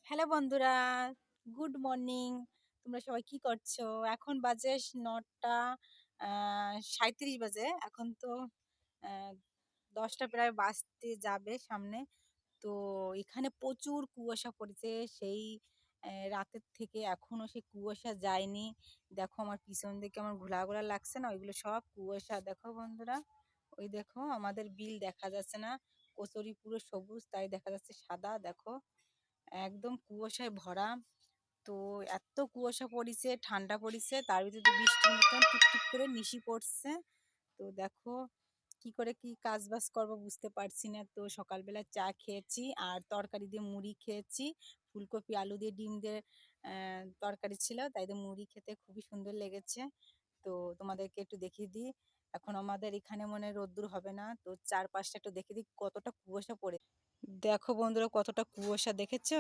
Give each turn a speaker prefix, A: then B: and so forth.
A: Hello বন্ধুরা, good morning. তোমরা সবাই কি করছো? এখন বাজে ৯টা ৩৭ বাজে। এখন তো ১০টা প্রায় বাজতে যাবে সামনে। তো এখানে প্রচুর কুয়াশা পড়েছে সেই রাতের থেকে এখনো সেই কুয়াশা যায়নি। দেখো আমার পিছন দিকে আমার ঘোলা ঘোলা লাগছে না, ওইগুলো সব কুয়াশা। দেখো বন্ধুরা, ওই দেখো আমাদের বিল দেখা যাচ্ছে না, কচুরি পুরো সবুজ, তাই দেখা যাচ্ছে সাদা। দেখো একদম কুয়াশায় ভরা। তো এত কুয়াশা পড়েছে, ঠান্ডা পড়েছে, তার ভিতরে বৃষ্টির মতন টিপটিপ করে নিশি পড়ছে। তো দেখো কি করে কি কাজ বাজ করবো বুঝতে পারছি না। তো সকালবেলা চা খেয়েছি আর তরকারি দিয়ে মুড়ি খেয়েছি। ফুলকপি আলু দিয়ে ডিম দিয়ে তরকারি ছিল, তাই দিয়ে মুড়ি খেতে খুবই সুন্দর লেগেছে। তো তোমাদেরকে একটু দেখিয়ে দিই। এখন আমাদের এখানে মনে হয় রোদ্দুর হবে না, তো চারপাশটা একটু দেখে দিই কতটা কুয়াশা পড়ে। দেখো বন্ধুরা কতটা কুয়াশা, দেখেছো?